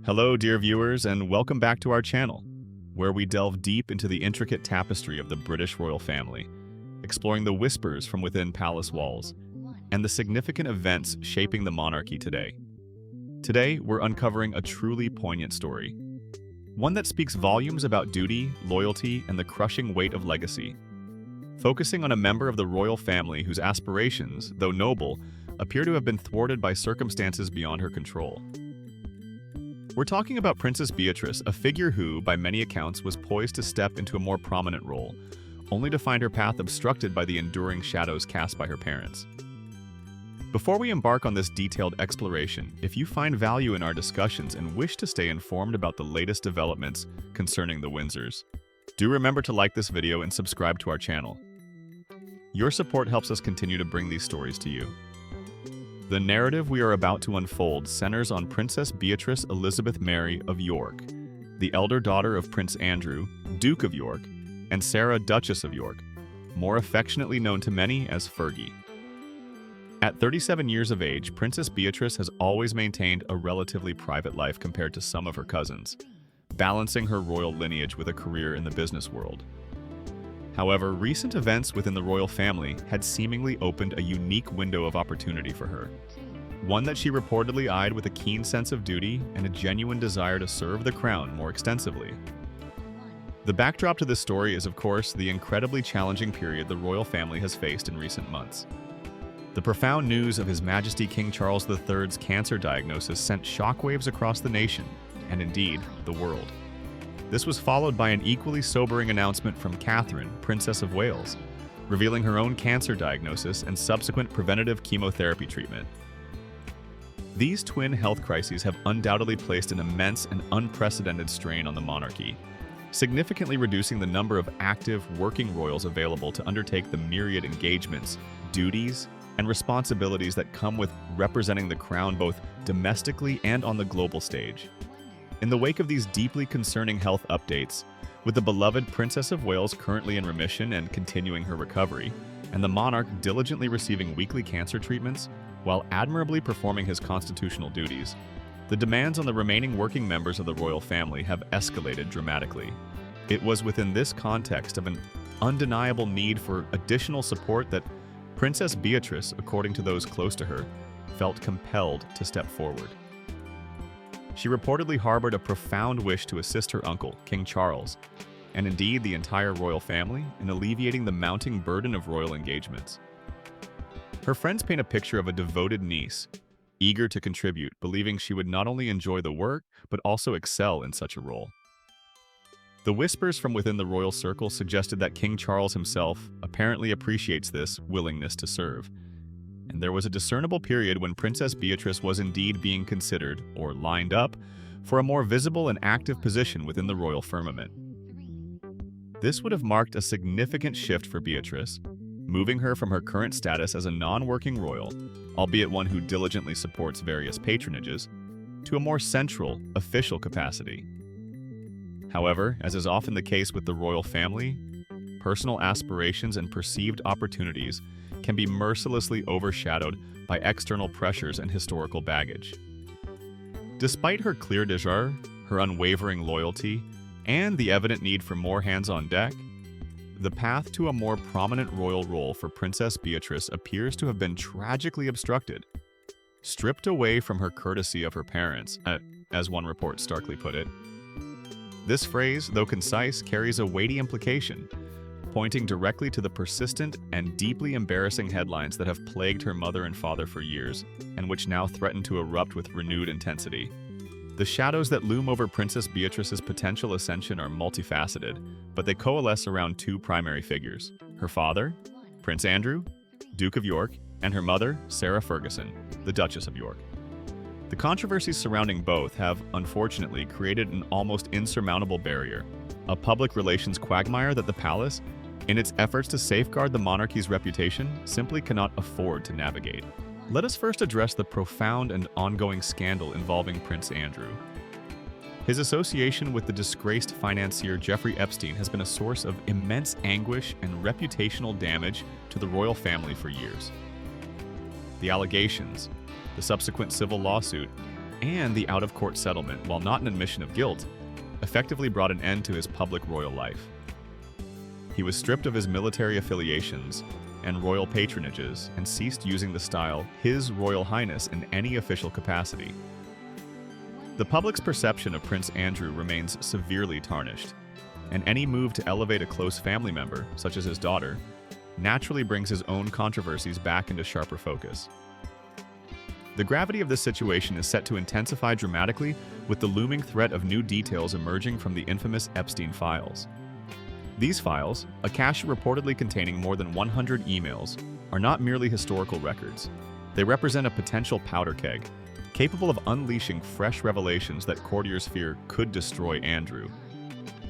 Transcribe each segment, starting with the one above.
Hello, dear viewers, and welcome back to our channel, where we delve deep into the intricate tapestry of the British royal family, exploring the whispers from within palace walls, and the significant events shaping the monarchy today. Today, we're uncovering a truly poignant story, one that speaks volumes about duty, loyalty, and the crushing weight of legacy. Focusing on a member of the royal family whose aspirations, though noble, appear to have been thwarted by circumstances beyond her control. We're talking about Princess Beatrice, a figure who, by many accounts, was poised to step into a more prominent role, only to find her path obstructed by the enduring shadows cast by her parents. Before we embark on this detailed exploration, if you find value in our discussions and wish to stay informed about the latest developments concerning the Windsors, do remember to like this video and subscribe to our channel. Your support helps us continue to bring these stories to you. The narrative we are about to unfold centers on Princess Beatrice Elizabeth Mary of York, the elder daughter of Prince Andrew, Duke of York, and Sarah, Duchess of York, more affectionately known to many as Fergie. At 37 years of age, Princess Beatrice has always maintained a relatively private life compared to some of her cousins, balancing her royal lineage with a career in the business world. However, recent events within the royal family had seemingly opened a unique window of opportunity for her, one that she reportedly eyed with a keen sense of duty and a genuine desire to serve the crown more extensively. The backdrop to this story is, of course, the incredibly challenging period the royal family has faced in recent months. The profound news of His Majesty King Charles III's cancer diagnosis sent shockwaves across the nation, and indeed, the world. This was followed by an equally sobering announcement from Catherine, Princess of Wales, revealing her own cancer diagnosis and subsequent preventative chemotherapy treatment. These twin health crises have undoubtedly placed an immense and unprecedented strain on the monarchy, significantly reducing the number of active, working royals available to undertake the myriad engagements, duties, and responsibilities that come with representing the crown both domestically and on the global stage. In the wake of these deeply concerning health updates, with the beloved Princess of Wales currently in remission and continuing her recovery, and the monarch diligently receiving weekly cancer treatments while admirably performing his constitutional duties, the demands on the remaining working members of the royal family have escalated dramatically. It was within this context of an undeniable need for additional support that Princess Beatrice, according to those close to her, felt compelled to step forward. She reportedly harbored a profound wish to assist her uncle, King Charles, and indeed the entire royal family, in alleviating the mounting burden of royal engagements. Her friends paint a picture of a devoted niece, eager to contribute, believing she would not only enjoy the work, but also excel in such a role. The whispers from within the royal circle suggested that King Charles himself apparently appreciates this willingness to serve, and there was a discernible period when Princess Beatrice was indeed being considered, or lined up, for a more visible and active position within the royal firmament. This would have marked a significant shift for Beatrice, moving her from her current status as a non-working royal, albeit one who diligently supports various patronages, to a more central, official capacity. However, as is often the case with the royal family, personal aspirations and perceived opportunities can be mercilessly overshadowed by external pressures and historical baggage. Despite her clear desire, her unwavering loyalty, and the evident need for more hands on deck, the path to a more prominent royal role for Princess Beatrice appears to have been tragically obstructed. Stripped away from her courtesy of her parents, as one report starkly put it. This phrase, though concise, carries a weighty implication, pointing directly to the persistent and deeply embarrassing headlines that have plagued her mother and father for years, and which now threaten to erupt with renewed intensity. The shadows that loom over Princess Beatrice's potential ascension are multifaceted, but they coalesce around two primary figures: her father, Prince Andrew, Duke of York, and her mother, Sarah Ferguson, the Duchess of York. The controversies surrounding both have, unfortunately, created an almost insurmountable barrier, a public relations quagmire that the palace, in its efforts to safeguard the monarchy's reputation, simply cannot afford to navigate. Let us first address the profound and ongoing scandal involving Prince Andrew. His association with the disgraced financier Jeffrey Epstein has been a source of immense anguish and reputational damage to the royal family for years. The allegations, the subsequent civil lawsuit, and the out-of-court settlement, while not an admission of guilt, effectively brought an end to his public royal life. He was stripped of his military affiliations and royal patronages and ceased using the style His Royal Highness in any official capacity. The public's perception of Prince Andrew remains severely tarnished, and any move to elevate a close family member, such as his daughter, naturally brings his own controversies back into sharper focus. The gravity of this situation is set to intensify dramatically with the looming threat of new details emerging from the infamous Epstein files. These files, a cache reportedly containing more than 100 emails, are not merely historical records. They represent a potential powder keg, capable of unleashing fresh revelations that courtiers fear could destroy Andrew.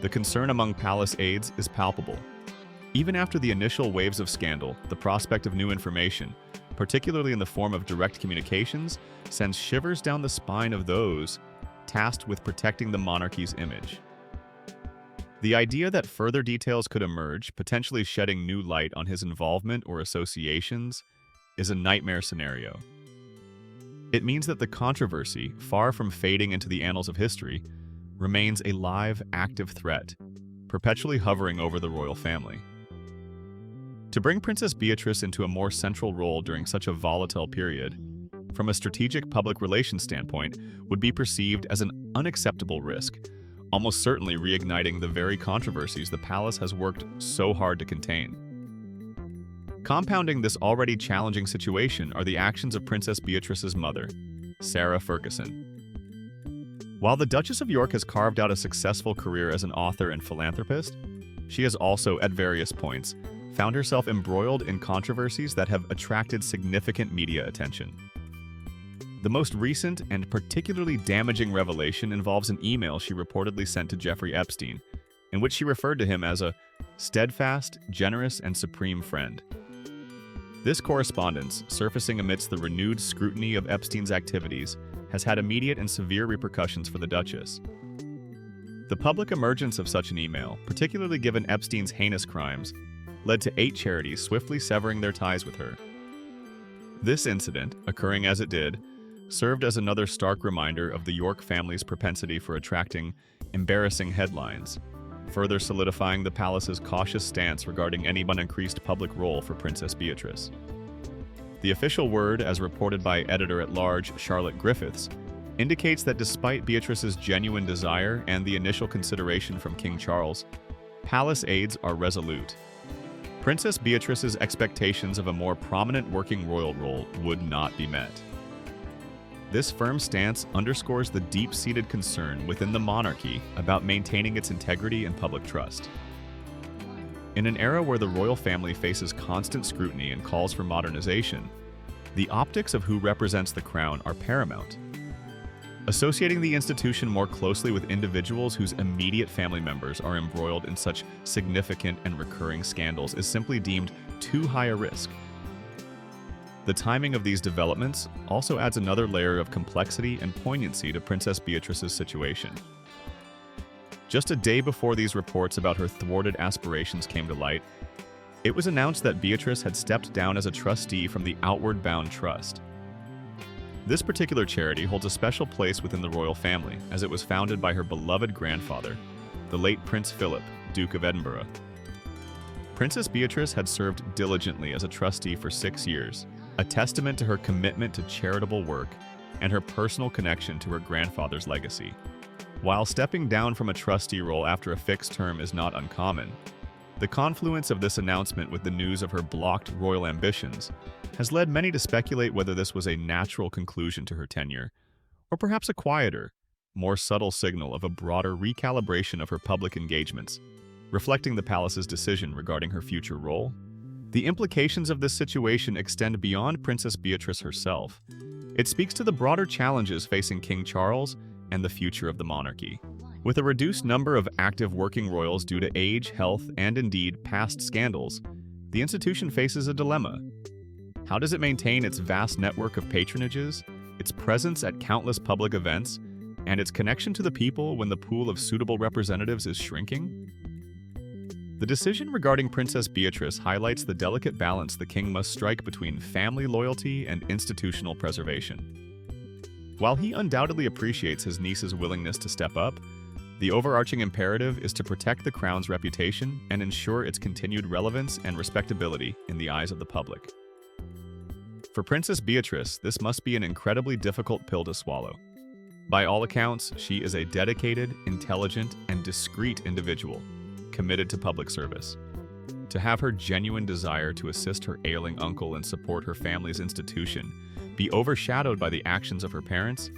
The concern among palace aides is palpable. Even after the initial waves of scandal, the prospect of new information, particularly in the form of direct communications, sends shivers down the spine of those tasked with protecting the monarchy's image. The idea that further details could emerge, potentially shedding new light on his involvement or associations, is a nightmare scenario. It means that the controversy, far from fading into the annals of history, remains a live, active threat, perpetually hovering over the royal family. To bring Princess Beatrice into a more central role during such a volatile period, from a strategic public relations standpoint, would be perceived as an unacceptable risk, almost certainly reigniting the very controversies the palace has worked so hard to contain. Compounding this already challenging situation are the actions of Princess Beatrice's mother, Sarah Ferguson. While the Duchess of York has carved out a successful career as an author and philanthropist, she has also, at various points, found herself embroiled in controversies that have attracted significant media attention. The most recent and particularly damaging revelation involves an email she reportedly sent to Jeffrey Epstein, in which she referred to him as a steadfast, generous, and supreme friend. This correspondence, surfacing amidst the renewed scrutiny of Epstein's activities, has had immediate and severe repercussions for the Duchess. The public emergence of such an email, particularly given Epstein's heinous crimes, led to 8 charities swiftly severing their ties with her. This incident, occurring as it did, served as another stark reminder of the York family's propensity for attracting embarrassing headlines, further solidifying the palace's cautious stance regarding any increased public role for Princess Beatrice. The official word, as reported by editor-at-large Charlotte Griffiths, indicates that despite Beatrice's genuine desire and the initial consideration from King Charles, palace aides are resolute. Princess Beatrice's expectations of a more prominent working royal role would not be met. This firm stance underscores the deep-seated concern within the monarchy about maintaining its integrity and public trust. In an era where the royal family faces constant scrutiny and calls for modernization, the optics of who represents the crown are paramount. Associating the institution more closely with individuals whose immediate family members are embroiled in such significant and recurring scandals is simply deemed too high a risk. The timing of these developments also adds another layer of complexity and poignancy to Princess Beatrice's situation. Just a day before these reports about her thwarted aspirations came to light, it was announced that Beatrice had stepped down as a trustee from the Outward Bound Trust. This particular charity holds a special place within the royal family, as it was founded by her beloved grandfather, the late Prince Philip, Duke of Edinburgh. Princess Beatrice had served diligently as a trustee for 6 years, a testament to her commitment to charitable work and her personal connection to her grandfather's legacy. While stepping down from a trustee role after a fixed term is not uncommon, the confluence of this announcement with the news of her blocked royal ambitions has led many to speculate whether this was a natural conclusion to her tenure, or perhaps a quieter, more subtle signal of a broader recalibration of her public engagements, reflecting the palace's decision regarding her future role. The implications of this situation extend beyond Princess Beatrice herself. It speaks to the broader challenges facing King Charles and the future of the monarchy. With a reduced number of active working royals due to age, health, and indeed past scandals, the institution faces a dilemma. How does it maintain its vast network of patronages, its presence at countless public events, and its connection to the people when the pool of suitable representatives is shrinking? The decision regarding Princess Beatrice highlights the delicate balance the king must strike between family loyalty and institutional preservation. While he undoubtedly appreciates his niece's willingness to step up, the overarching imperative is to protect the crown's reputation and ensure its continued relevance and respectability in the eyes of the public. For Princess Beatrice, this must be an incredibly difficult pill to swallow. By all accounts, she is a dedicated, intelligent, and discreet individual, committed to public service. To have her genuine desire to assist her ailing uncle and support her family's institution be overshadowed by the actions of her parents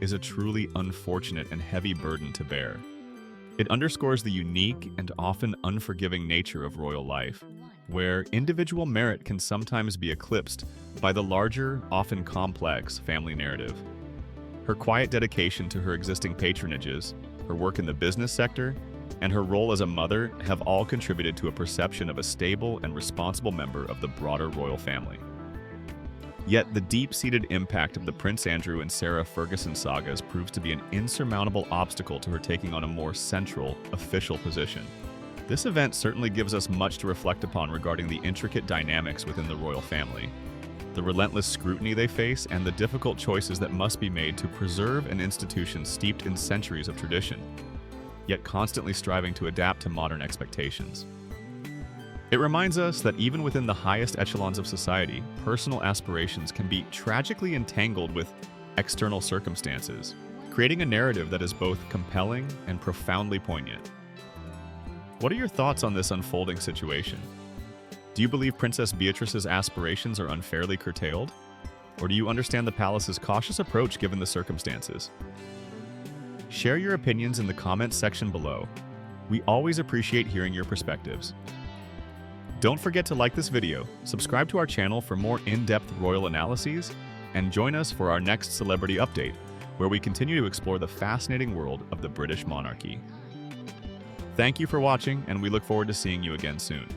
is a truly unfortunate and heavy burden to bear. It underscores the unique and often unforgiving nature of royal life, where individual merit can sometimes be eclipsed by the larger, often complex, family narrative. Her quiet dedication to her existing patronages, her work in the business sector, and her role as a mother have all contributed to a perception of a stable and responsible member of the broader royal family. Yet the deep-seated impact of the Prince Andrew and Sarah Ferguson sagas proves to be an insurmountable obstacle to her taking on a more central, official position. This event certainly gives us much to reflect upon regarding the intricate dynamics within the royal family, the relentless scrutiny they face, and the difficult choices that must be made to preserve an institution steeped in centuries of tradition, yet constantly striving to adapt to modern expectations. It reminds us that even within the highest echelons of society, personal aspirations can be tragically entangled with external circumstances, creating a narrative that is both compelling and profoundly poignant. What are your thoughts on this unfolding situation? Do you believe Princess Beatrice's aspirations are unfairly curtailed? Or do you understand the palace's cautious approach given the circumstances? Share your opinions in the comments section below. We always appreciate hearing your perspectives. Don't forget to like this video, subscribe to our channel for more in-depth royal analyses, and join us for our next celebrity update, where we continue to explore the fascinating world of the British monarchy. Thank you for watching, and we look forward to seeing you again soon.